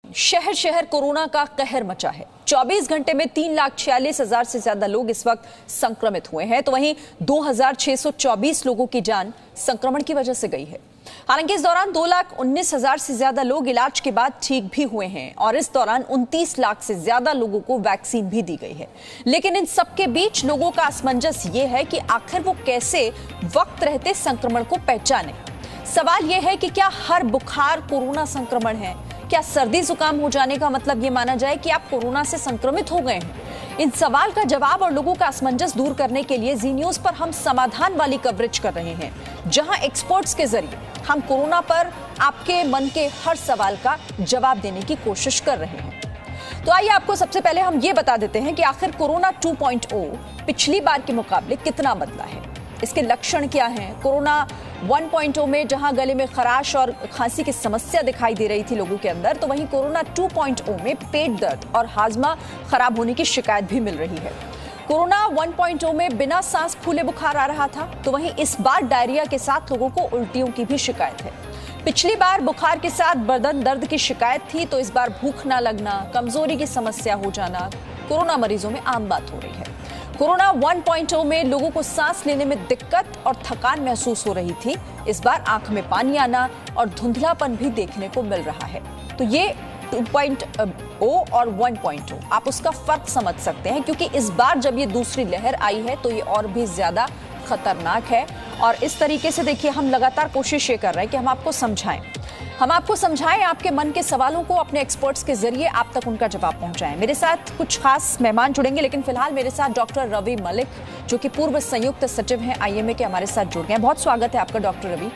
शहर शहर कोरोना का कहर मचा है। 24 घंटे में 3,46,000 से ज्यादा लोग इस वक्त संक्रमित हुए हैं, तो वहीं 2,624 लोगों की जान संक्रमण की वजह से गई है। हालांकि इस दौरान 2,19,000 से ज्यादा लोग इलाज के बाद ठीक भी हुए हैं और इस दौरान 29 लाख से ज्यादा लोगों को वैक्सीन भी दी गई है। लेकिन इन सबके बीच लोगों का असमंजस ये है कि आखिर वो कैसे वक्त रहते संक्रमण को पहचाने। सवाल यह है कि क्या हर बुखार कोरोना संक्रमण है? क्या सर्दी जुकाम हो जाने का मतलब ये माना जाए कि आप कोरोना से संक्रमित हो गए हैं? इन सवाल का जवाब और लोगों का असमंजस दूर करने के लिए जी न्यूज पर हम समाधान वाली कवरेज कर रहे हैं, जहां एक्सपर्ट्स के जरिए हम कोरोना पर आपके मन के हर सवाल का जवाब देने की कोशिश कर रहे हैं। तो आइए आपको सबसे पहले हम ये बता देते हैं कि आखिर कोरोना 2.0 पिछली बार के मुकाबले कितना बदला है, इसके लक्षण क्या हैं। कोरोना 1.0 में जहां गले में खराश और खांसी की समस्या दिखाई दे रही थी लोगों के अंदर, तो वहीं कोरोना 2.0 में पेट दर्द और हाजमा खराब होने की शिकायत भी मिल रही है। कोरोना 1.0 में बिना सांस फूले बुखार आ रहा था, तो वहीं इस बार डायरिया के साथ लोगों को उल्टियों की भी शिकायत है। पिछली बार बुखार के साथ बदन दर्द की शिकायत थी, तो इस बार भूख ना लगना, कमजोरी की समस्या हो जाना कोरोना मरीजों में आम बात हो रही है। कोरोना 1.0 में लोगों को सांस लेने में दिक्कत और थकान महसूस हो रही थी, इस बार आंख में पानी आना और धुंधलापन भी देखने को मिल रहा है। तो ये 2.0 और 1.0 आप उसका फर्क समझ सकते हैं, क्योंकि इस बार जब ये दूसरी लहर आई है तो ये और भी ज्यादा खतरनाक है। और इस तरीके से देखिए, हम लगातार कोशिश ये कर रहे हैं कि हम आपको समझाएं, आपके मन के सवालों को अपने एक्सपर्ट्स के जरिए आप तक उनका जवाब पहुंचाएं। मेरे साथ कुछ खास मेहमान जुड़ेंगे, लेकिन फिलहाल मेरे साथ डॉक्टर रवि मलिक, जो कि पूर्व संयुक्त सचिव हैं आईएमए के, हमारे साथ जुड़ गए हैं। बहुत स्वागत है आपका डॉक्टर रवि।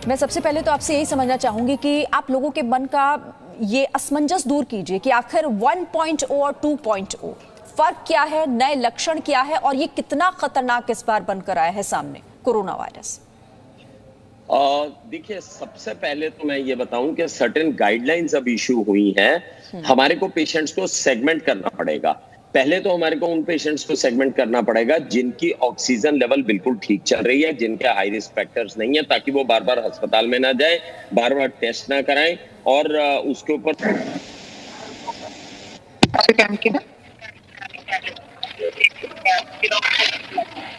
मैं सबसे पहले तो आपसे यही समझना चाहूंगी कि आप लोगों के मन का ये असमंजस दूर कीजिए कि आखिर 1.0 और 2.0 फर्क क्या है, नए लक्षण क्या है और ये कितना खतरनाक इस बार बनकर आया है सामने कोरोना वायरस। देखिए, सबसे पहले तो मैं ये बताऊं कि सर्टेन गाइडलाइंस अब इशू हुई हैं। हमारे को पेशेंट्स को सेगमेंट करना पड़ेगा। पहले तो हमारे को उन पेशेंट्स को सेगमेंट करना पड़ेगा जिनकी ऑक्सीजन लेवल बिल्कुल ठीक चल रही है, जिनके हाई रिस्क फैक्टर्स नहीं है, ताकि वो बार बार अस्पताल में ना जाए, बार बार टेस्ट ना कराएं और उसके ऊपर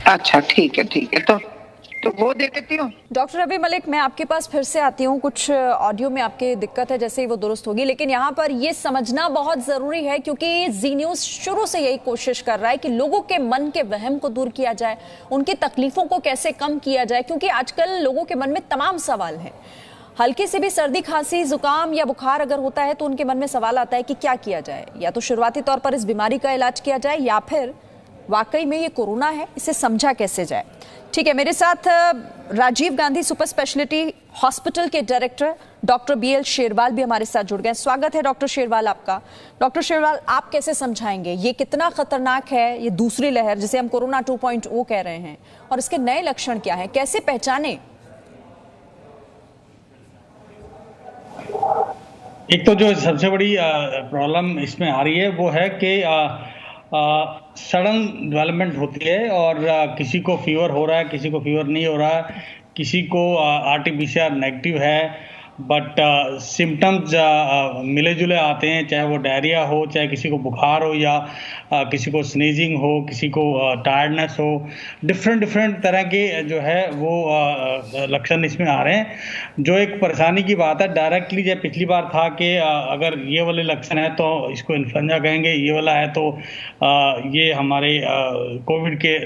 अच्छा ठीक है तो वो दे देती हूँ। डॉक्टर रवि मलिक, मैं आपके पास फिर से आती हूँ। कुछ ऑडियो में आपकी दिक्कत है, जैसे ही वो दुरुस्त होगी, लेकिन यहाँ पर ये समझना बहुत जरूरी है, क्योंकि जी न्यूज शुरू से यही कोशिश कर रहा है कि लोगों के मन के वहम को दूर किया जाए, उनकी तकलीफों को कैसे कम किया जाए, क्योंकि आजकल लोगों के मन में तमाम सवाल हैं। हल्की सी भी सर्दी खांसी जुकाम या बुखार अगर होता है तो उनके मन में सवाल आता है कि क्या किया जाए, या तो शुरुआती तौर पर इस बीमारी का इलाज किया जाए या फिर वाकई में ये कोरोना है, इसे समझा कैसे जाए। ठीक है, मेरे साथ Rajiv Gandhi super speciality hospital के डायरेक्टर डॉक्टर BL शेरवाल भी हमारे साथ जुड़ गए। स्वागत है डॉक्टर शेरवाल आपका। डॉक्टर शेरवाल, आप कैसे समझाएंगे ये कितना खतरनाक है, ये दूसरी लहर जिसे हम कोरोना 2.0 कह रहे हैं, और इसके नए लक्षण क्या हैं, कैसे पहचाने? एक तो जो सबसे बड़ी प्रॉब्लम इसमें आ रही है वो है कि सडन डेवलपमेंट होती है और किसी को फीवर हो रहा है, किसी को फीवर नहीं हो रहा है, किसी को RT-PCR नेगेटिव है, बट सिम्टम्स मिले जुले आते हैं, चाहे वो डायरिया हो, चाहे किसी को बुखार हो, या किसी को स्नीजिंग हो, किसी को टायर्डनेस हो। डिफरेंट तरह के जो है वो लक्षण इसमें आ रहे हैं। जो एक परेशानी की बात है, डायरेक्टली जब पिछली बार था कि अगर ये वाले लक्षण है तो इसको इन्फ्लुएंजा कहेंगे, ये वाला है तो ये हमारे कोविड के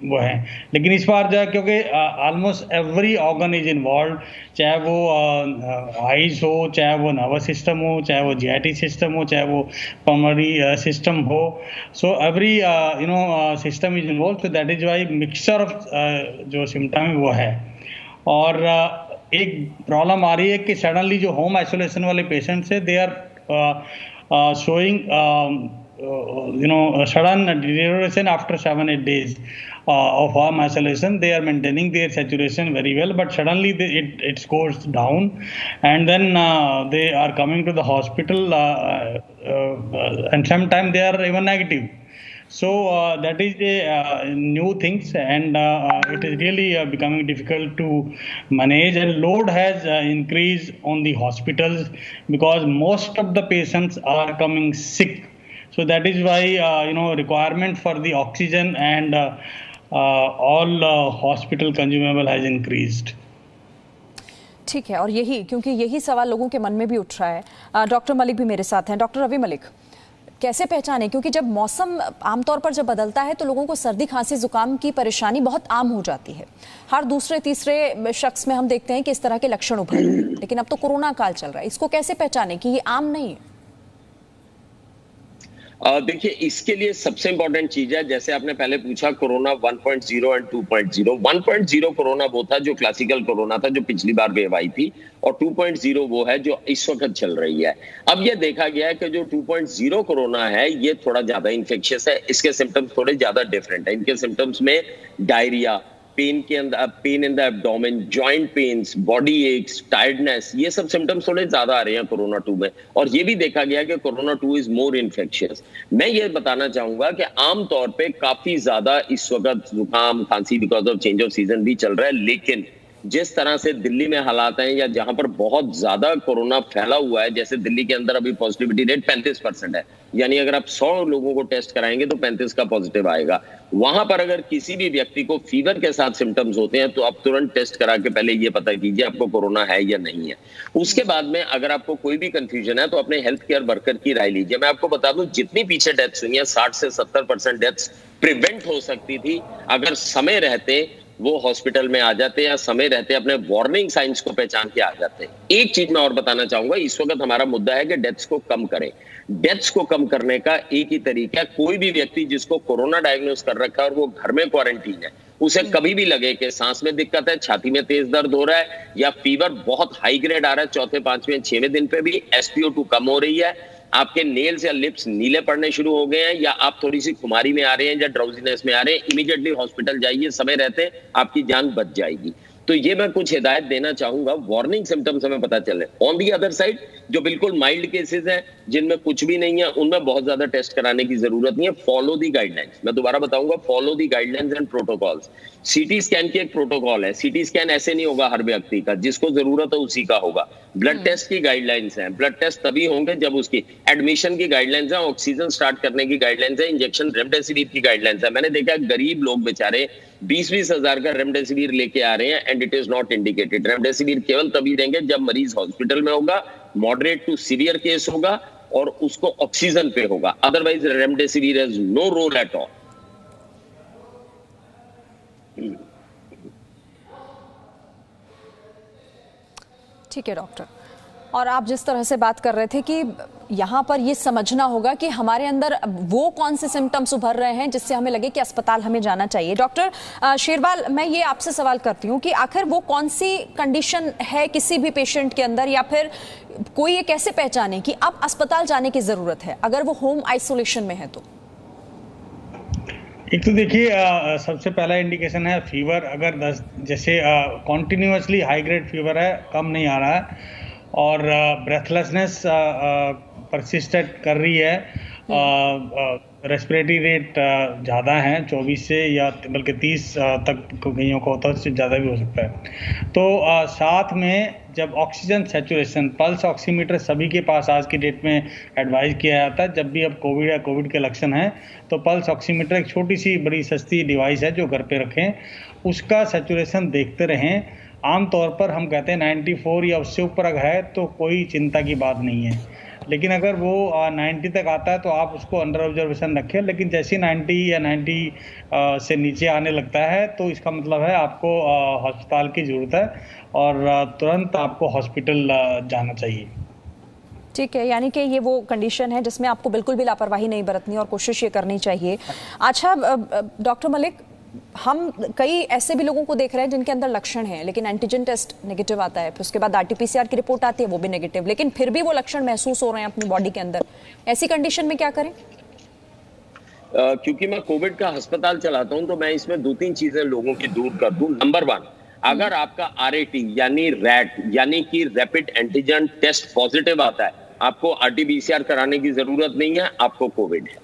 वो हैं। लेकिन इस बार जो है, क्योंकि almost every organ is involve, चाहे वो आइज हो, चाहे वो नर्वस सिस्टम हो, चाहे वो GIT सिस्टम हो, चाहे वो पल्मोनरी सिस्टम हो, so every system is involve. So that is why mixture of जो सिम्टम है वो है। और एक प्रॉब्लम आ रही है कि सडनली जो होम आइसोलेशन वाले पेशेंट्स है, they are showing sudden deterioration after 7-8 days of home isolation. They are maintaining their saturation very well, but suddenly it goes down, and then they are coming to the hospital, and sometimes they are even negative. So that is the new things, and it is really becoming difficult to manage, and load has increased on the hospitals because most of the patients are coming sick. So that is why requirement for the oxygen and all hospital consumable has increased. ठीक है, और यही क्योंकि यही सवाल लोगों के मन में भी उठ रहा है। डॉक्टर मलिक भी मेरे साथ हैं। डॉक्टर रवि मलिक, कैसे पहचाने, क्योंकि जब मौसम आमतौर पर जब बदलता है तो लोगों को सर्दी खांसी जुकाम की परेशानी बहुत आम हो जाती है। हर दूसरे तीसरे शख्स में हम देखते हैं कि इस तरह के लक्षण उभर रहे हैं, लेकिन अब तो कोरोना काल चल रहा है, इसको कैसे पहचाने कि ये आम नहीं है? देखिए, इसके लिए सबसे इंपॉर्टेंट चीज है, जैसे आपने पहले पूछा कोरोना 1.0 एंड 2.0। 1.0 कोरोना वो था जो क्लासिकल कोरोना था, जो पिछली बार वेव आई थी, और 2.0 वो है जो इस वक्त चल रही है। अब ये देखा गया है कि जो 2.0 कोरोना है ये थोड़ा ज्यादा इन्फेक्शियस है, इसके सिम्टम्स थोड़े ज्यादा डिफरेंट है। इनके सिम्टम्स में diarrhoea, pain in the abdomen, joint pains, body aches, tiredness, ये सब सिम्टम्स थोड़े ज्यादा आ रहे हैं कोरोना 2 में। और ये भी देखा गया कि कोरोना 2 इज मोर इन्फेक्शियस। मैं ये बताना चाहूंगा कि आमतौर पे काफी ज्यादा इस वक्त जुकाम खांसी because of change off season भी चल रहा है, लेकिन जिस तरह से दिल्ली में हालात हैं या जहां पर बहुत ज्यादा कोरोना फैला हुआ है, जैसे दिल्ली के अंदर अभी पॉजिटिविटी रेट 35% है, यानी अगर आप 100 लोगों को टेस्ट कराएंगे तो 35 का पॉजिटिव आएगा। वहां पर अगर किसी भी व्यक्ति को फीवर के साथ सिम्टम्स होते हैं तो आप तुरंत टेस्ट करा के पहले ये पता कीजिए आपको कोरोना है या नहीं है। उसके बाद में अगर आपको कोई भी कंफ्यूजन है तो अपने हेल्थ केयर वर्कर की राय लीजिए। मैं आपको बता दूं, जितनी पीछे डेथ्स हुई हैं, 60 से 70% डेथ्स प्रिवेंट हो सकती थी अगर समय रहते वो हॉस्पिटल में आ जाते या समय रहते अपने वार्निंग साइंस को पहचान के आ जाते। एक चीज मैं और बताना चाहूंगा, इस वक्त हमारा मुद्दा है कि डेथ्स को कम करें। डेथ्स को कम करने का एक ही तरीका है, कोई भी व्यक्ति जिसको कोरोना डायग्नोस कर रखा है और वो घर में क्वारंटीन है, उसे कभी भी लगे कि सांस में दिक्कत है, छाती में तेज दर्द हो रहा है या फीवर बहुत हाई ग्रेड आ रहा है, चौथे, पांचवें, 6वें दिन पे भी SpO2 कम हो रही है, आपके नेल्स या लिप्स नीले पड़ने शुरू हो गए हैं, या आप थोड़ी सी खुमारी में आ रहे हैं या ड्राउजीनेस में आ रहे हैं, इमीडिएटली हॉस्पिटल जाइए, समय रहते आपकी जान बच जाएगी। तो ये मैं कुछ हिदायत देना चाहूंगा, वार्निंग सिम्टम्स हमें पता चले। ऑन दी अदर साइड जो बिल्कुल माइल्ड केसेस हैं जिनमें कुछ भी नहीं है, उनमें बहुत ज्यादा टेस्ट कराने की जरूरत नहीं है। फॉलो दी गाइडलाइंस, मैं दोबारा बताऊंगा, follow the guidelines and protocols. CT scan की एक प्रोटोकॉल है, सीटी स्कैन ऐसे नहीं होगा हर व्यक्ति का, जिसको जरूरत है उसी का होगा। ब्लड टेस्ट की गाइडलाइंस है, ब्लड टेस्ट तभी होंगे जब उसकी एडमिशन की गाइडलाइंस है, ऑक्सीजन स्टार्ट करने की गाइडलाइंस है, इंजेक्शन रेमडेसिविर की गाइडलाइंस है। मैंने देखा गरीब लोग बेचारे 20-20 हजार का रेमडेसिविर लेके आ रहे हैं and it is not indicated. Remdesivir केवल तभी देंगे जब मरीज हॉस्पिटल में होगा, मॉडरेट टू सीवियर केस होगा और उसको ऑक्सीजन पे होगा, otherwise remdesivir has no role at all. ठीक है डॉक्टर, और आप जिस तरह से बात कर रहे थे कि यहाँ पर ये समझना होगा कि हमारे अंदर वो कौन से सिम्टम्स उभर रहे हैं जिससे हमें लगे कि अस्पताल हमें जाना चाहिए। डॉक्टर शेरवाल, मैं ये आपसे सवाल करती हूँ कि आखिर वो कौन सी कंडीशन है किसी भी पेशेंट के अंदर, या फिर कोई ये कैसे पहचाने कि अब अस्पताल जाने की जरूरत है अगर वो होम आइसोलेशन में है तो? एक तो देखिए, सबसे पहला इंडिकेशन है फीवर। अगर जैसे कॉन्टिन्यूसली हाई ग्रेड फीवर है, कम नहीं आ रहा है, और ब्रेथलेसनेस परसिस्टेंट कर रही है, रेस्पिरेटरी रेट ज़्यादा है 24 से या बल्कि 30 तक कईयों को होता है, उससे ज़्यादा भी हो सकता है। तो साथ में जब ऑक्सीजन सैचुरेशन, पल्स ऑक्सीमीटर सभी के पास आज की डेट में एडवाइज किया जाता है, जब भी अब कोविड या कोविड के लक्षण हैं तो पल्स ऑक्सीमीटर एक छोटी सी बड़ी सस्ती डिवाइस है जो घर पे रखें, उसका सैचुरेशन देखते रहें। आमतौर पर हम कहते हैं 94 या उससे ऊपर अगर है तो कोई चिंता की बात नहीं है, लेकिन अगर वो 90 तक आता है तो आप उसको अंडर ऑब्जर्वेशन रखें। लेकिन जैसे 90 या 90 से नीचे आने लगता है तो इसका मतलब है आपको अस्पताल की ज़रूरत है और तुरंत आपको हॉस्पिटल जाना चाहिए। ठीक है, यानी कि ये वो कंडीशन है जिसमें आपको बिल्कुल भी लापरवाही नहीं बरतनी और कोशिश ये करनी चाहिए। अच्छा डॉक्टर मलिक, हम कई ऐसे भी लोगों को देख रहे हैं जिनके अंदर लक्षण हैं लेकिन एंटीजन टेस्ट नेगेटिव आता है, फिर उसके बाद RT-PCR की रिपोर्ट आती है वो भी नेगेटिव, लेकिन फिर भी वो लक्षण महसूस हो रहे हैं अपनी बॉडी के अंदर। ऐसी कंडीशन में क्या करें? क्योंकि मैं कोविड का अस्पताल चलाता हूं तो मैं इसमें 2-3 चीजें लोगों की दूर कर दूं। नंबर 1, अगर आपका RAT यानी रैट यानी कि रैपिड एंटीजन टेस्ट पॉजिटिव आता है, आपको RT-PCR कराने की जरूरत नहीं है, आपको कोविड है।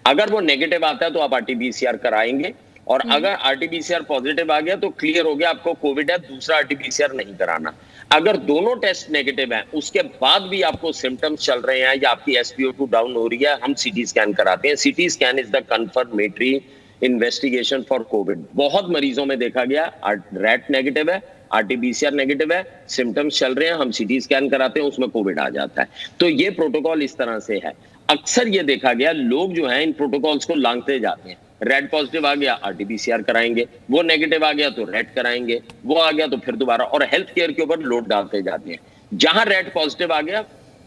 अगर वो नेगेटिव आता है तो आप आरटीपीसीआर कराएंगे, और अगर आरटीपीसीआर पॉजिटिव आ गया तो क्लियर हो गया आपको कोविड है, दूसरा आरटीपीसीआर नहीं कराना। अगर दोनों टेस्ट नेगेटिव हैं, उसके बाद भी आपको सिम्टम्स चल रहे हैं या आपकी SpO2 डाउन हो रही है, हम सीटी स्कैन कराते हैं। CT scan is the confirmatory investigation for Covid. बहुत मरीजों में देखा गया रैट नेगेटिव है, आरटीपीसीआर नेगेटिव है, सिम्टम्स चल रहे हैं, हम सीटी स्कैन कराते हैं, उसमें कोविड आ जाता है। तो ये प्रोटोकॉल इस तरह से है। अक्सर ये देखा गया लोग जो है इन प्रोटोकॉल्स को लांघते जाते हैं। रेड पॉजिटिव आ गया आरटीपीसीआर कराएंगे, वो नेगेटिव आ गया तो रेड कराएंगे, वो आ गया तो फिर दोबारा, और हेल्थ केयर के ऊपर लोड डालते जाते हैं। जहां रेड पॉजिटिव आ गया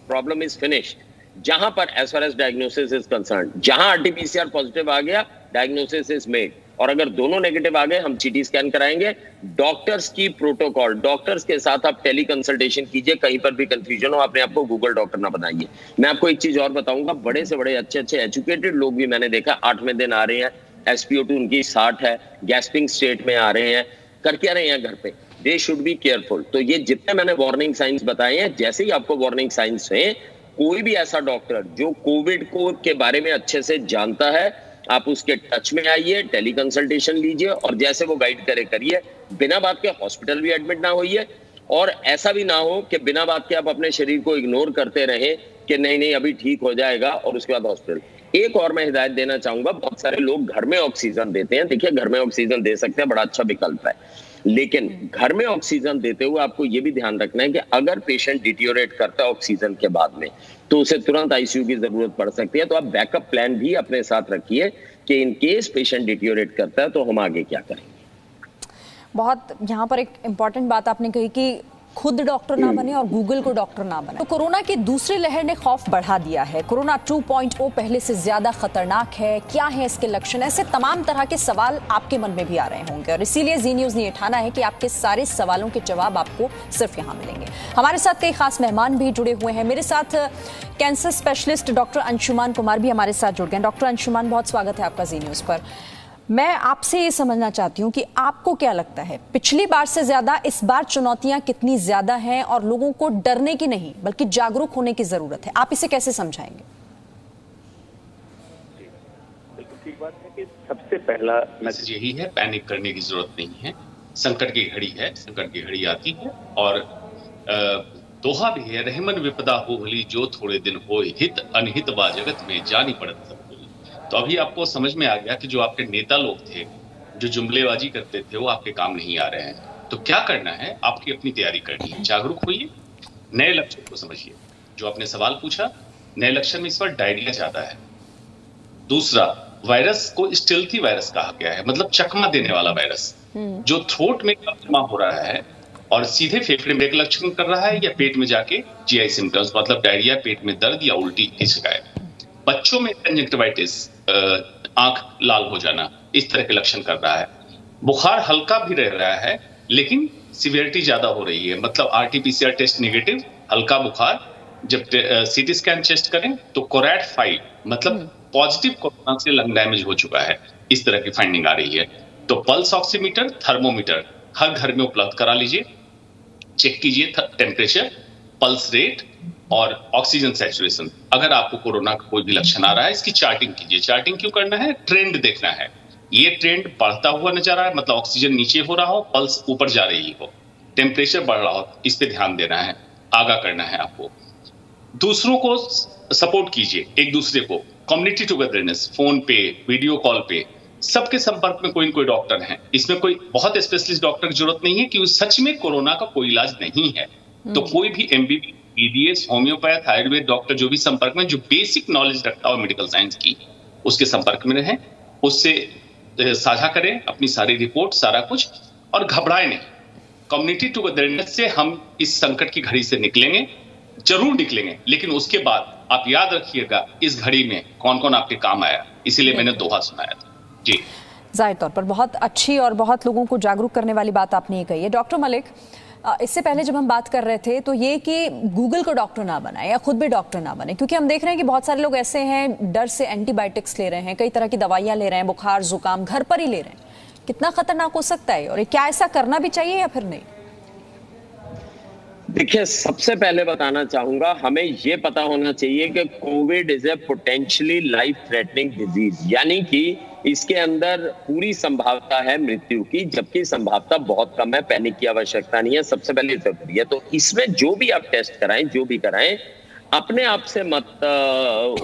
प्रॉब्लम इज फिनिश्ड। जहां पर as far as diagnosis is concern, जहां आरटीपीसीआर पॉजिटिव आ गया डायग्नोसिस इज मेड, और अगर दोनों नेगेटिव आ गए हम सीटी स्कैन कराएंगे। डॉक्टर्स की प्रोटोकॉल, डॉक्टर्स के साथ आप टेली कंसल्टेशन कीजिए, कहीं पर भी कंफ्यूजन हो अपने आप को गूगल डॉक्टर ना बनाइए। मैं आपको एक चीज और बताऊंगा, बड़े से बड़े अच्छे अच्छे एजुकेटेड लोग भी मैंने देखा 8वें दिन आ रहे हैं, SpO2 उनकी 60 है, गैस्पिंग स्टेट में आ रहे हैं, कर क्या रहे हैं घर पे, दे शुड बी केयरफुल। तो ये जितने मैंने वार्निंग साइंस बताए हैं, जैसे ही आपको वार्निंग साइंस है, कोई भी ऐसा डॉक्टर जो कोविड को के बारे में अच्छे से जानता है, आप उसके टच में आइए, टेली कंसल्टेशन लीजिए, और जैसे वो गाइड करे करिए। बिना बात के हॉस्पिटल भी एडमिट ना होइए, और ऐसा भी ना हो कि बिना बात के आप अपने शरीर को इग्नोर करते रहे कि नहीं नहीं अभी ठीक हो जाएगा, और उसके बाद हॉस्पिटल। एक और मैं हिदायत देना चाहूंगा, बहुत सारे लोग घर में ऑक्सीजन देते हैं। देखिए, घर में ऑक्सीजन दे सकते हैं, बड़ा अच्छा विकल्प है, लेकिन घर में ऑक्सीजन देते हुए आपको यह भी ध्यान रखना है कि अगर पेशेंट डिटीरियोरेट करता है ऑक्सीजन के बाद में, तो उसे तुरंत आईसीयू की जरूरत पड़ सकती है। तो आप बैकअप प्लान भी अपने साथ रखिए कि इन केस पेशेंट डिटीरियोरेट करता है तो हम आगे क्या करें। बहुत यहाँ पर एक इंपॉर्टेंट बात आपने कही कि खुद डॉक्टर ना बने और गूगल को डॉक्टर ना बने। तो कोरोना की दूसरी लहर ने खौफ बढ़ा दिया है। कोरोना 2.0 पहले से ज्यादा खतरनाक है, क्या है इसके लक्षण, ऐसे तमाम तरह के सवाल आपके मन में भी आ रहे होंगे, और इसीलिए जी न्यूज ने यह ठाना है कि आपके सारे सवालों के जवाब आपको सिर्फ यहाँ मिलेंगे। हमारे साथ कई खास मेहमान भी जुड़े हुए हैं। मेरे साथ cancer specialist doctor Anshuman Kumar भी हमारे साथ जुड़ गए। डॉक्टर अंशुमान, बहुत स्वागत है आपका जी न्यूज पर। मैं आपसे ये समझना चाहती हूँ कि आपको क्या लगता है, पिछली बार से ज्यादा इस बार चुनौतियां कितनी ज्यादा हैं, और लोगों को डरने की नहीं बल्कि जागरूक होने की जरूरत है, आप इसे कैसे समझाएंगे? बिल्कुल ठीक बात है कि सबसे पहला मैसेज यही है, पैनिक करने की जरूरत नहीं है। संकट की घड़ी है, संकट की घड़ी आती है, और दोहा भी है, रहमन विपदा हो भली जो थोड़े दिन हो, हित अनहित बा जगत में जानी पड़त सब। तो अभी आपको समझ में आ गया कि जो आपके नेता लोग थे, जो जुमलेबाजी करते थे, वो आपके काम नहीं आ रहे हैं। तो क्या करना है, आपकी अपनी तैयारी करनी है, जागरूक होइए, नए लक्षण को समझिए। जो आपने सवाल पूछा, नए लक्षण में इस बार डायरिया ज्यादा है। दूसरा, वायरस को स्टेल्थी वायरस कहा गया है, मतलब चकमा देने वाला वायरस, जो थ्रोट में जमा हो रहा है और सीधे फेफड़े में एक लक्षण कर रहा है, या पेट में जाके GI सिम्टम्स, मतलब डायरिया, पेट में दर्द या उल्टी की शिकायत। बच्चों में कंजक्टिवाइटिस, आंख लाल हो जाना, इस तरह के लक्षण कर रहा है। बुखार हल्का भी रह रहा है लेकिन सिवियरिटी ज्यादा हो रही है, मतलब RT-PCR टेस्ट नेगेटिव, हल्का बुखार। जब CT स्कैन टेस्ट करें तो कोरैट 5, मतलब पॉजिटिव कोरोना से लंग डैमेज हो चुका है, इस तरह की फाइंडिंग आ रही है। तो पल्स ऑक्सीमीटर, थर्मोमीटर हर घर में उपलब्ध करा लीजिए, चेक कीजिए टेम्परेचर, पल्स रेट और ऑक्सीजन सैचुरेशन। अगर आपको कोरोना का कोई भी लक्षण आ रहा है, इसकी चार्टिंग कीजिए। चार्टिंग क्यों करना है, ट्रेंड देखना है। ये ट्रेंड बढ़ता हुआ नजर आ रहा है, मतलब ऑक्सीजन नीचे हो रहा हो, पल्स ऊपर जा रही हो, टेम्परेचर बढ़ रहा हो, इस पे ध्यान देना है, आगाह करना है आपको। दूसरों को सपोर्ट कीजिए, एक दूसरे को, कम्युनिटी टुगेदरनेस, फोन पे, वीडियो कॉल पे, सबके संपर्क में कोई न कोई डॉक्टर है। इसमें कोई बहुत स्पेशलिस्ट डॉक्टर की जरूरत नहीं है कि सच में कोरोना का कोई इलाज नहीं है। तो कोई भी MBBS, BDS, homeopath, Ayurveda doctor जो भी संपर्क में, जो बेसिक नॉलेज रखता हो मेडिकल साइंस की, उसके संपर्क में रहें, उससे साझा करें अपनी सारी रिपोर्ट, सारा कुछ, और घबराए नहीं। कम्युनिटी टुगेदरनेस से हम इस संकट की घड़ी से निकलेंगे, जरूर निकलेंगे, लेकिन उसके बाद आप याद रखिएगा इस घड़ी में कौन कौन आपके काम आया। इसीलिए मैंने दोहा सुनाया था जी। जाहिर तौर पर बहुत अच्छी और बहुत लोगों को जागरूक करने वाली बात आपने ये कही है। डॉक्टर मलिक, इससे पहले जब हम बात कर रहे थे तो ये कि गूगल को डॉक्टर ना बनाए या खुद भी डॉक्टर ना बने, क्योंकि हम देख रहे हैं कि बहुत सारे लोग ऐसे हैं डर से एंटीबायोटिक्स ले रहे हैं, कई तरह की दवाइयां ले रहे हैं, बुखार जुकाम घर पर ही ले रहे हैं। कितना खतरनाक हो सकता है, और क्या ऐसा करना भी चाहिए या फिर नहीं? देखिए, सबसे पहले बताना चाहूंगा, हमें ये पता होना चाहिए कि Covid is a potentially life threatening disease, यानी कि इसके अंदर पूरी संभावना है मृत्यु की, जबकि संभावना बहुत कम है। पैनिक की आवश्यकता नहीं है, सबसे पहले जरूरी है। तो इसमें जो भी आप टेस्ट कराएं, जो भी कराएं, अपने आप से मत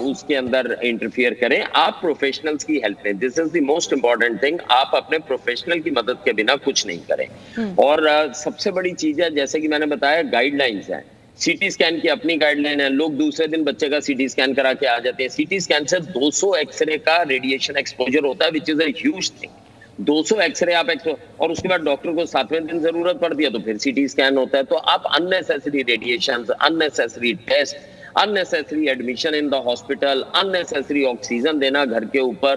उसके अंदर इंटरफियर करें, आप प्रोफेशनल्स की हेल्प लें। This is the most important thing, आप अपने प्रोफेशनल की मदद के बिना कुछ नहीं करें। और सबसे बड़ी चीज है, जैसे कि मैंने बताया, गाइडलाइंस है। सीटी स्कैन की अपनी गाइडलाइन है, लोग दूसरे दिन बच्चे का सीटी स्कैन करा के आ जाते हैं। सीटी स्कैन से 200 एक्सरे का रेडिएशन एक्सपोजर होता है, which is a huge thing. 200 X-ray आप और उसके बाद डॉक्टर को 7वें दिन जरूरत पड़ती है तो फिर सीटी स्कैन होता है। तो आप unnecessary radiation, unnecessary test, unnecessary admission in the hospital, unnecessary oxygen देना घर के ऊपर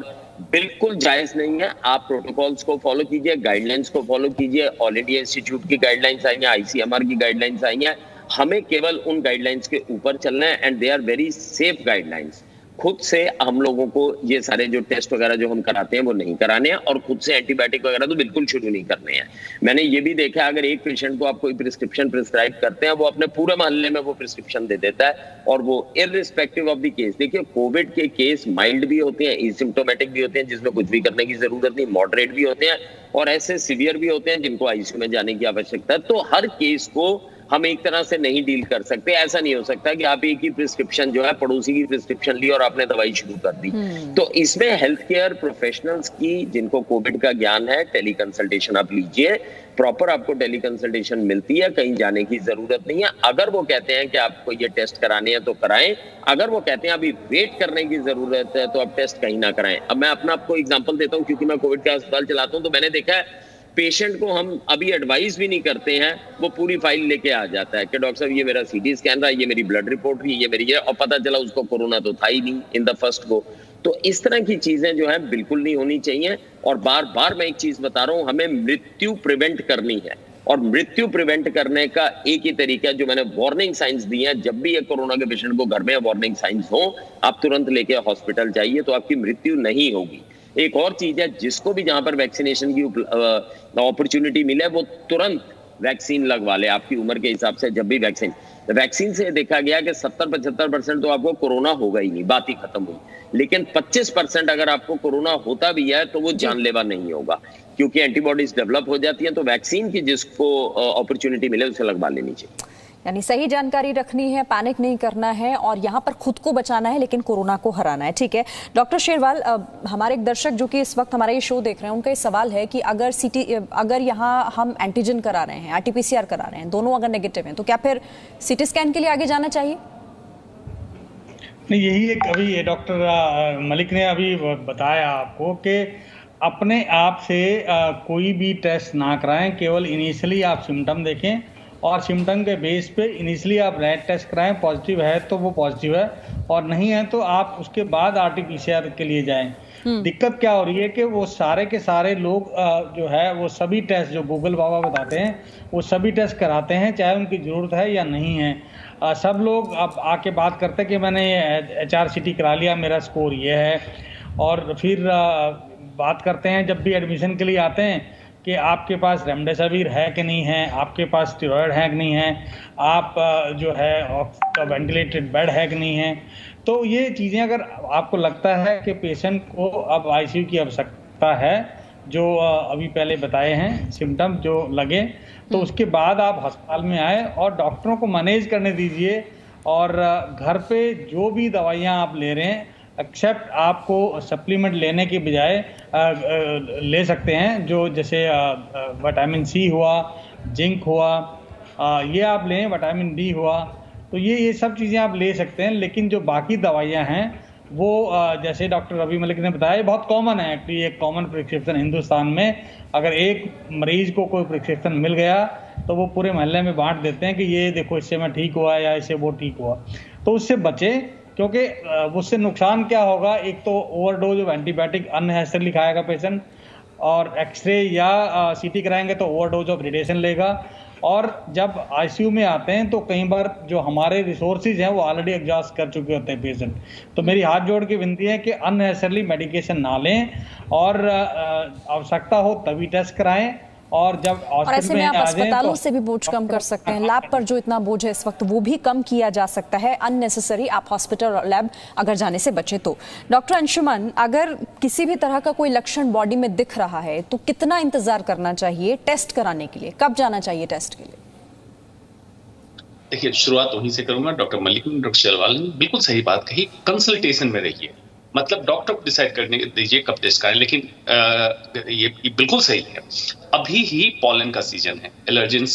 बिल्कुल जायज नहीं है। आप प्रोटोकॉल्स को फॉलो कीजिए, गाइडलाइंस को फॉलो कीजिए। ऑल इंडिया इंस्टीट्यूट की गाइडलाइंस आई हैं, आईसीएमआर की गाइडलाइंस आई हैं। हमें केवल उन गाइडलाइंस के ऊपर चलना है, and they are very safe guidelines. खुद से हम लोगों को ये सारे जो टेस्ट वगैरह जो हम कराते हैं वो नहीं कराने हैं, और खुद से एंटीबायोटिक वगैरह तो बिल्कुल शुरू नहीं करने हैं। मैंने ये भी देखा, अगर एक पेशेंट को आप कोई प्रिस्क्रिप्शन प्रिस्क्राइब करते हैं, वो अपने पूरे मोहल्ले में वो प्रिस्क्रिप्शन दे देता है, और वो इररिस्पेक्टिव ऑफ द केस। देखिए, कोविड के केस माइल्ड भी होते हैं, एसिम्प्टोमेटिक भी होते हैं, जिसमें कुछ भी करने की जरूरत नहीं, मॉडरेट भी होते हैं, और ऐसे सीवियर भी होते हैं जिनको आईसीयू में जाने की आवश्यकता है। तो हर केस को हम एक तरह से नहीं डील कर सकते। ऐसा नहीं हो सकता कि आप एक ही प्रिस्क्रिप्शन जो है, पड़ोसी की प्रिस्क्रिप्शन ली और आपने दवाई शुरू कर दी। तो इसमें हेल्थ केयर प्रोफेशनल्स की, जिनको कोविड का ज्ञान है, टेली कंसल्टेशन आप लीजिए। प्रॉपर आपको टेली कंसल्टेशन मिलती है, कहीं जाने की जरूरत नहीं है। अगर वो कहते हैं कि आपको ये टेस्ट कराने हैं तो कराएं, अगर वो कहते हैं अभी वेट करने की जरूरत है तो आप टेस्ट कहीं ना कराएं। अब मैं अपना आपको एग्जांपल देता हूं, क्योंकि मैं कोविड का अस्पताल चलाता हूं, तो मैंने देखा है पेशेंट को हम अभी एडवाइस भी नहीं करते हैं, वो पूरी फाइल लेके आ जाता है कि डॉक्टर साहब ये मेरा सीटी स्कैन रहा, ये मेरी ब्लड रिपोर्ट हुई, ये मेरी ये, और पता चला उसको कोरोना तो था ही नहीं इन द फर्स्ट गो। तो इस तरह की चीजें जो है बिल्कुल नहीं होनी चाहिए। और बार बार मैं एक चीज बता रहा हूं, हमें मृत्यु प्रिवेंट करनी है, और मृत्यु प्रिवेंट करने का एक ही तरीका है जो मैंने वार्निंग साइंस दी है। जब भी ये कोरोना के पेशेंट को घर में वार्निंग साइंस हो, आप तुरंत लेके हॉस्पिटल जाइए, तो आपकी मृत्यु नहीं होगी। एक और चीज है, जिसको भी जहां पर वैक्सीनेशन की अपॉर्चुनिटी मिले, वो तुरंत वैक्सीन लगवा ले आपकी उम्र के हिसाब से। जब भी वैक्सीन से देखा गया कि 70-75% तो आपको कोरोना होगा ही नहीं, बात ही खत्म हुई। लेकिन 25% अगर आपको कोरोना होता भी है तो वो जानलेवा नहीं होगा, क्योंकि एंटीबॉडीज डेवलप हो जाती हैं। तो वैक्सीन की जिसको अपॉर्चुनिटी मिले उसे लगवा लेनी चाहिए। यानी सही जानकारी रखनी है, पैनिक नहीं करना है, और यहाँ पर खुद को बचाना है, लेकिन कोरोना को हराना है। ठीक है डॉक्टर शेरवाल, हमारे एक दर्शक जो कि इस वक्त हमारा ये शो देख रहे हैं, उनका ये सवाल है कि अगर यहाँ हम एंटीजन करा रहे हैं, आरटीपीसीआर करा रहे हैं, दोनों अगर नेगेटिव हैं, तो क्या फिर सीटी स्कैन के लिए आगे जाना चाहिए? नहीं, यही एक अभी डॉक्टर मलिक ने अभी बताया आपको कि अपने आप से कोई भी टेस्ट ना कराएं, केवल इनिशियली आप सिम्टम देखें, और सिम्टम के बेस पे इनिशियली आप रैट टेस्ट कराएं। पॉजिटिव है तो वो पॉजिटिव है, और नहीं है तो आप उसके बाद आरटीपीसीआर के लिए जाएं। दिक्कत क्या हो रही है कि वो सारे के सारे लोग जो है वो सभी टेस्ट जो गूगल बाबा बताते हैं वो सभी टेस्ट कराते हैं, चाहे उनकी ज़रूरत है या नहीं है। सब लोग अब आके बात करते हैं कि मैंने HRCT करा लिया, मेरा स्कोर ये है, और फिर बात करते हैं जब भी एडमिशन के लिए आते हैं कि आपके पास रेमडेसिविर है कि नहीं है, आपके पास स्टेरॉयड है कि नहीं है, आप जो है वेंटिलेटेड बेड है कि नहीं है। तो ये चीज़ें अगर आपको लगता है कि पेशेंट को अब आईसीयू की आवश्यकता है, जो अभी पहले बताए हैं सिम्टम जो लगे, तो उसके बाद आप अस्पताल में आए और डॉक्टरों को मैनेज करने दीजिए, और घर पे जो भी दवाइयाँ आप ले रहे हैं एक्सेप्ट आपको सप्लीमेंट लेने के बजाय ले सकते हैं, जो जैसे विटामिन सी हुआ, जिंक हुआ, ये आप लें, विटामिन डी हुआ, तो ये सब चीज़ें आप ले सकते हैं। लेकिन जो बाकी दवाइयां हैं वो जैसे डॉक्टर रवि मलिक ने बताया, बहुत कॉमन है एक्चुअली, एक कॉमन प्रिस्क्रिप्शन हिंदुस्तान में। अगर एक मरीज को कोई प्रिस्क्रिप्शन मिल गया तो वो पूरे मोहल्ले में बांट देते हैं कि ये देखो इससे मैं ठीक हुआ या इससे वो ठीक हुआ। तो उससे बचे, क्योंकि उससे नुकसान क्या होगा, एक तो ओवरडोज ऑफ एंटीबायोटिक अननेसेसरली खाएगा पेशेंट, और एक्सरे या सीटी कराएंगे तो ओवरडोज ऑफ रेडिएशन लेगा, और जब आईसीयू में आते हैं तो कई बार जो हमारे रिसोर्सेज हैं वो ऑलरेडी एग्जॉस्ट कर चुके होते हैं पेशेंट। तो मेरी हाथ जोड़ के विनती है कि अननेसेसरली मेडिकेशन ना लें, और आवश्यकता हो तभी टेस्ट कराएं, और जब और ऐसे में आप अस्पतालों से भी बोझ कम कर सकते हैं। लैब पर जो इतना बोझ है इस वक्त वो भी कम किया जा सकता है। अननेसेसरी आप हॉस्पिटल और लैब अगर जाने से बचे तो। डॉक्टर अंशुमन, अगर किसी भी तरह का कोई लक्षण बॉडी में दिख रहा है तो कितना इंतजार करना चाहिए टेस्ट कराने के लिए? कब जाना चाहिए टेस्ट के लिए? देखिए, शुरुआत वहीं से करूंगा। डॉक्टर मलिक ने, डॉक्टर शेरवाल ने बिल्कुल सही बात कही। कंसल्टेशन में रहिए, मतलब डॉक्टर को डिसाइड करने दीजिए कब टेस्ट कराएं। लेकिन ये बिल्कुल सही है, अभी ही पॉलन का सीजन है, एलर्जेंस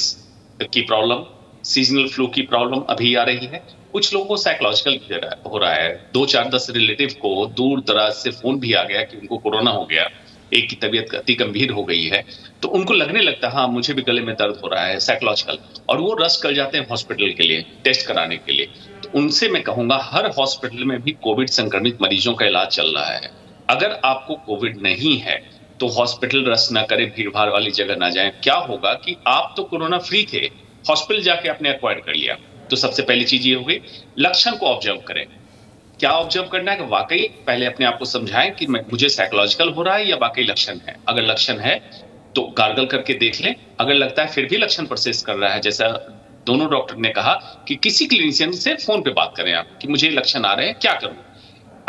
की प्रॉब्लम, सीजनल फ्लू की प्रॉब्लम अभी आ रही है। कुछ लोगों को साइकोलॉजिकल हो रहा है। 2-4-10 रिलेटिव को दूर दराज से फोन भी आ गया कि उनको कोरोना हो गया, एक की तबीयत अति गंभीर हो गई है, तो उनको लगने लगता है हाँ मुझे भी गले में दर्द हो रहा है, साइकोलॉजिकल, और वो रश कर जाते हैं हॉस्पिटल के लिए टेस्ट कराने के लिए। तो उनसे मैं कहूंगा हर हॉस्पिटल में भी कोविड संक्रमित मरीजों का इलाज चल रहा है। अगर आपको कोविड नहीं है तो हॉस्पिटल रश ना करें, भीड़ भाड़ वाली जगह ना जाएं। क्या होगा कि आप तो कोरोना फ्री थे, हॉस्पिटल जाके आपने एक्वायर कर लिया। तो सबसे पहली चीज ये हो गई, लक्षण को ऑब्जर्व करें। क्या ऑब्जर्व करना है कि वाकई पहले अपने आप को समझाएं कि मुझे साइकोलॉजिकल हो रहा है या वाकई लक्षण है। अगर लक्षण है तो गार्गल करके देख लें। अगर लगता है फिर भी लक्षण परसिस्ट कर रहा है, जैसा दोनों डॉक्टर ने कहा कि किसी क्लिनिशियन से फोन पे बात करें आप कि मुझे लक्षण आ रहे हैं, क्या करूं।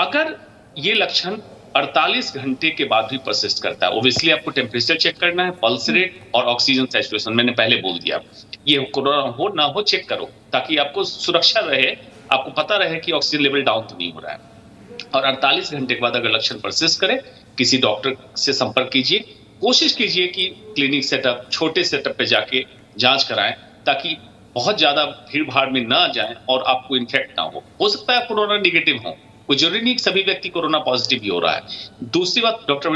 अगर ये लक्षण 48 घंटे के बाद भी परसिस्ट करता है, ओब्वियसली आपको टेम्परेचर चेक करना है, पल्स रेट और ऑक्सीजन सैचुरेशन, मैंने पहले बोल दिया। ये कोरोना हो ना हो चेक करो ताकि आपको सुरक्षा रहे, आपको पता रहे कि ऑक्सीजन लेवल डाउन तो नहीं हो रहा है। और 48 घंटे के बाद अगर लक्षण परसिस्ट करे, किसी डॉक्टर से संपर्क कीजिए। कोशिश कीजिए कि क्लिनिक सेटअप, छोटे सेटअप पे जाके जांच कराएं ताकि बहुत ज्यादा भीड़ भाड़ में ना जाएं और आपको इन्फेक्ट ना हो सकता है कोरोना निगेटिव हो, कोई जरूरी नहीं सभी व्यक्ति कोरोना पॉजिटिव ही हो रहा है। दूसरी बात, डॉक्टर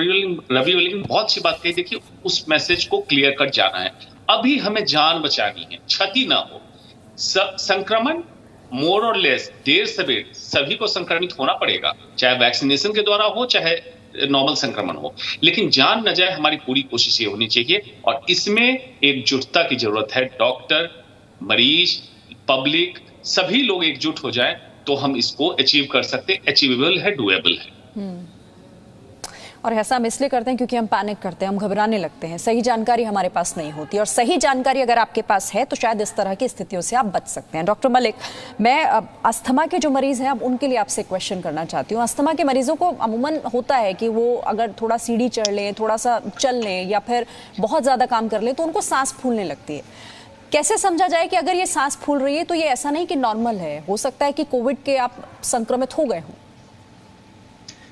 रवि वलिंग ने बहुत अच्छी बात कही। देखिए, उस मैसेज को क्लियर कट जाना है। अभी हमें जान बचानी है, क्षति ना हो। संक्रमण मोर और लेस, देर सवेर सभी को संक्रमित होना पड़ेगा, चाहे वैक्सीनेशन के द्वारा हो चाहे नॉर्मल संक्रमण हो, लेकिन जान न जाए, हमारी पूरी कोशिश ये होनी चाहिए। और इसमें एकजुटता की जरूरत है। डॉक्टर, मरीज, पब्लिक, सभी लोग एकजुट हो जाएं तो हम इसको अचीव कर सकते। अचीवेबल है, डुएबल है। और ऐसा हम इसलिए करते हैं क्योंकि हम पैनिक करते हैं, हम घबराने लगते हैं, सही जानकारी हमारे पास नहीं होती। और सही जानकारी अगर आपके पास है तो शायद इस तरह की स्थितियों से आप बच सकते हैं। डॉक्टर मलिक, मैं अस्थमा के जो मरीज हैं अब उनके लिए आपसे क्वेश्चन करना चाहती हूँ। अस्थमा के मरीजों को अमूमन होता है कि वो अगर थोड़ा सीढ़ी चढ़ लें, थोड़ा सा चल लें या फिर बहुत ज़्यादा काम कर लें तो उनको सांस फूलने लगती है। कैसे समझा जाए कि अगर ये सांस फूल रही है तो ये ऐसा नहीं कि नॉर्मल है, हो सकता है कि कोविड के आप संक्रमित हो गए हों?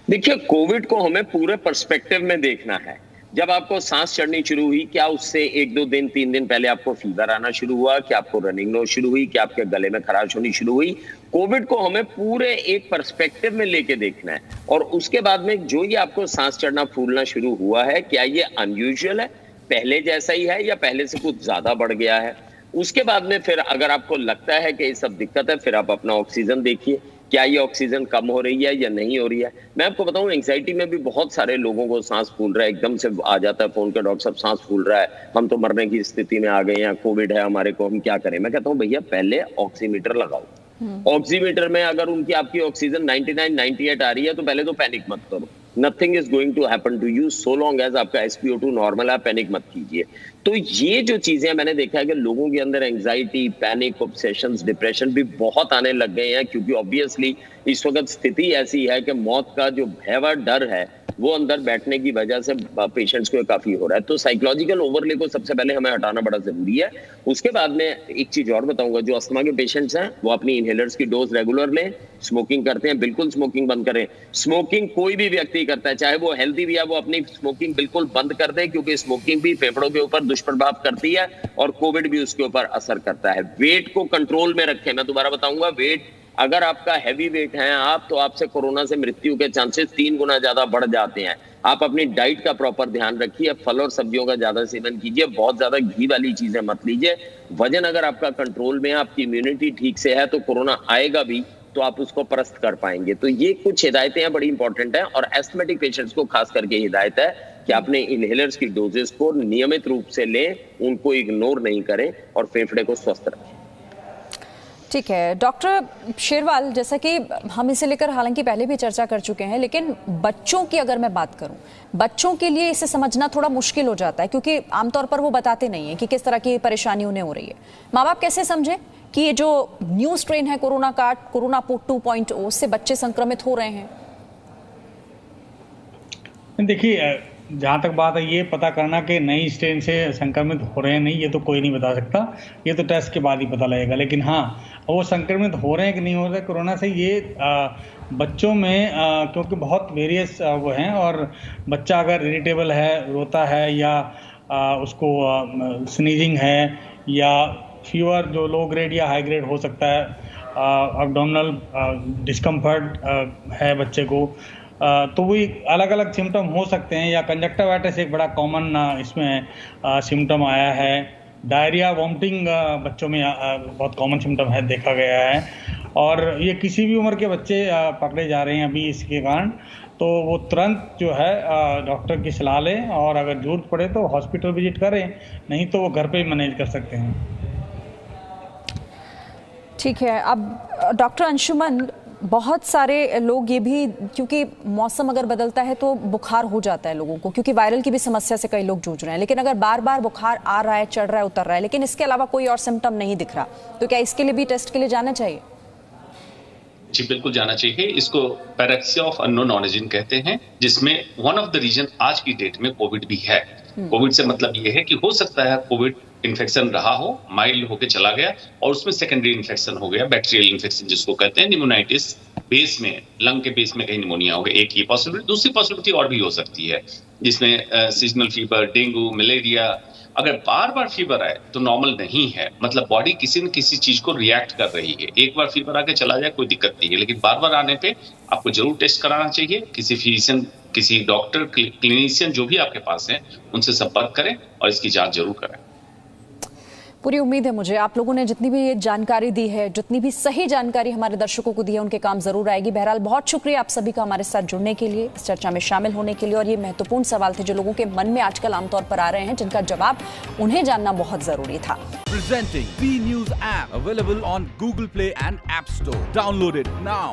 देखिए, कोविड को हमें पूरे पर्सपेक्टिव में देखना है। जब आपको सांस चढ़नी शुरू हुई, क्या उससे 1-2 दिन 3 दिन पहले आपको फीवर आना शुरू हुआ, क्या आपको रनिंग नोज शुरू हुई, क्या आपके गले में खराश होनी शुरू हुई? कोविड को हमें पूरे एक पर्सपेक्टिव में लेके देखना है। और उसके बाद में जो ये आपको सांस चढ़ना फूलना शुरू हुआ है, क्या ये अनयूजुअल है, पहले जैसा ही है या पहले से कुछ ज्यादा बढ़ गया है? उसके बाद में फिर अगर आपको लगता है कि ये सब दिक्कत है, फिर आप अपना ऑक्सीजन देखिए, क्या ये ऑक्सीजन कम हो रही है या नहीं हो रही है। मैं आपको बताऊं, एंजाइटी में भी बहुत सारे लोगों को सांस फूल रहा है, एकदम से आ जाता है फोन के, डॉक्टर साहब सांस फूल रहा है, हम तो मरने की स्थिति में आ गए हैं, कोविड है हमारे को, हम क्या करें। मैं कहता हूं भैया पहले ऑक्सीमीटर लगाओ। ऑक्सीमीटर में अगर उनकी आपकी ऑक्सीजन 99, 98 आ रही है तो पहले तो पैनिक मत करो। Nothing is going to happen to you so long as आपका SpO2 नॉर्मल है, पैनिक मत कीजिए। तो ये जो चीजें मैंने देखा है कि लोगों के अंदर एंजाइटी, पैनिक, ऑब्सेशंस, डिप्रेशन भी बहुत आने लग गए हैं, क्योंकि ऑब्वियसली इस वक्त स्थिति ऐसी है कि मौत का जो भयावह डर है वो अंदर बैठने की वजह से पेशेंट्स को काफी हो रहा है। तो साइकोलॉजिकल ओवरले को सबसे पहले हमें हटाना बड़ा जरूरी है। उसके बाद में एक चीज और बताऊंगा, जो अस्थमा के पेशेंट्स हैं वो अपनी इनहेलर्स की डोज रेगुलर लें। स्मोकिंग करते हैं, बिल्कुल स्मोकिंग बंद करें। स्मोकिंग कोई भी व्यक्ति करता है, चाहे वो हेल्दी भी है, वो अपनी स्मोकिंग बिल्कुल बंद कर दे, क्योंकि स्मोकिंग भी फेफड़ों के ऊपर दुष्प्रभाव करती है और कोविड भी उसके ऊपर असर करता है। वेट को कंट्रोल में रखें। मैं दोबारा बताऊंगा, वेट अगर आपका हैवी वेट है आप, तो आपसे कोरोना से मृत्यु के चांसेस 3 गुना ज्यादा बढ़ जाते हैं। आप अपनी डाइट का प्रॉपर ध्यान रखिए, फल और सब्जियों का ज्यादा सेवन कीजिए, बहुत ज्यादा घी वाली चीजें मत लीजिए। वजन अगर आपका कंट्रोल में है, आपकी इम्यूनिटी ठीक से है, तो कोरोना आएगा भी तो आप उसको परस्त कर पाएंगे। तो ये कुछ हिदायतें हैं, बड़ी इंपॉर्टेंट है। और एस्थमेटिक पेशेंट्स को खास करके हिदायत है कि अपने इनहेलर्स की डोजेस को नियमित रूप से लें, उनको इग्नोर नहीं करें और फेफड़े को स्वस्थ रखें। ठीक है डॉक्टर शेरवाल, जैसा कि हम इसे लेकर हालांकि पहले भी चर्चा कर चुके हैं, लेकिन बच्चों की अगर मैं बात करूं, बच्चों के लिए इसे समझना थोड़ा मुश्किल हो जाता है क्योंकि आमतौर पर वो बताते नहीं हैं कि किस तरह की परेशानी उन्हें हो रही है। माँ बाप कैसे समझे कि ये जो न्यू स्ट्रेन है कोरोना 2.0 उससे बच्चे संक्रमित हो रहे हैं? देखिए, जहाँ तक बात है ये पता करना कि नई स्ट्रेन से संक्रमित हो रहे हैं नहीं, ये तो कोई नहीं बता सकता, ये तो टेस्ट के बाद ही पता लगेगा। लेकिन हाँ, वो संक्रमित हो रहे हैं कि नहीं हो रहे कोरोना से, ये बच्चों में क्योंकि बहुत वेरियस वो हैं, और बच्चा अगर इरिटेबल है, रोता है, या उसको स्नीजिंग है, या फीवर जो लो ग्रेड या हाई ग्रेड हो सकता है, एब्डोमिनल डिस्कम्फर्ट है बच्चे को, तो वही अलग अलग सिम्टम हो सकते हैं। या कंजक्टिवाइटिस एक बड़ा कॉमन इसमें सिम्टम आया है। डायरिया, वॉमिटिंग बच्चों में बहुत कॉमन सिम्टम है, देखा गया है। और ये किसी भी उम्र के बच्चे पकड़े जा रहे हैं अभी इसके कारण, तो वो तुरंत जो है डॉक्टर की सलाह लें, और अगर जरूरत पड़े तो हॉस्पिटल विजिट करें, नहीं तो वो घर पे ही मैनेज कर सकते हैं। ठीक है, अब डॉक्टर अंशुमन, बहुत सारे लोग ये भी, क्योंकि मौसम अगर बदलता है तो बुखार हो जाता है लोगों को, क्योंकि वायरल की भी समस्या से कई लोग जूझ रहे हैं, लेकिन अगर बार बार बुखार आ रहा है, चढ़ रहा है, उतर रहा है, लेकिन इसके अलावा कोई और सिम्टम नहीं दिख रहा, तो क्या इसके लिए भी टेस्ट के लिए जाना चाहिए? जी बिल्कुल जाना चाहिए। इसको पैरेक्सिया ऑफ अननोन ऑरिजिन कहते हैं, जिसमें वन ऑफ द रीजन आज की डेट में कोविड भी है। कोविड से मतलब ये है कि हो सकता है कोविड इन्फेक्शन रहा हो, माइल्ड होके चला गया, और उसमें सेकेंडरी इन्फेक्शन हो गया, बैक्टीरियल इन्फेक्शन जिसको कहते हैं, निमोनाइटिस, बेस में, लंग के बेस में कहीं निमोनिया हो गया। एक ही पॉसिबिलिटी, दूसरी पॉसिबिलिटी और भी हो सकती है, जिसमें सीजनल फीवर, डेंगू, मलेरिया। अगर बार बार फीवर आए तो नॉर्मल नहीं है, मतलब बॉडी किसी न किसी चीज को रिएक्ट कर रही है। एक बार फीवर आके चला जाए कोई दिक्कत नहीं है, लेकिन बार बार आने पे आपको जरूर टेस्ट कराना चाहिए। किसी फिजिशियन, किसी डॉक्टर, क्लिनिशियन जो भी आपके पास है, उनसे संपर्क करें और इसकी जांच जरूर करें। पूरी उम्मीद है मुझे आप लोगों ने जितनी भी ये जानकारी दी है, जितनी भी सही जानकारी हमारे दर्शकों को दी है, उनके काम जरूर आएगी। बहरहाल बहुत शुक्रिया आप सभी का हमारे साथ जुड़ने के लिए, इस चर्चा में शामिल होने के लिए, और ये महत्वपूर्ण सवाल थे जो लोगों के मन में आजकल आमतौर पर आ रहे हैं, जिनका जवाब उन्हें जानना बहुत जरूरी था। Presenting B News app available on Google Play and App Store. Download it now.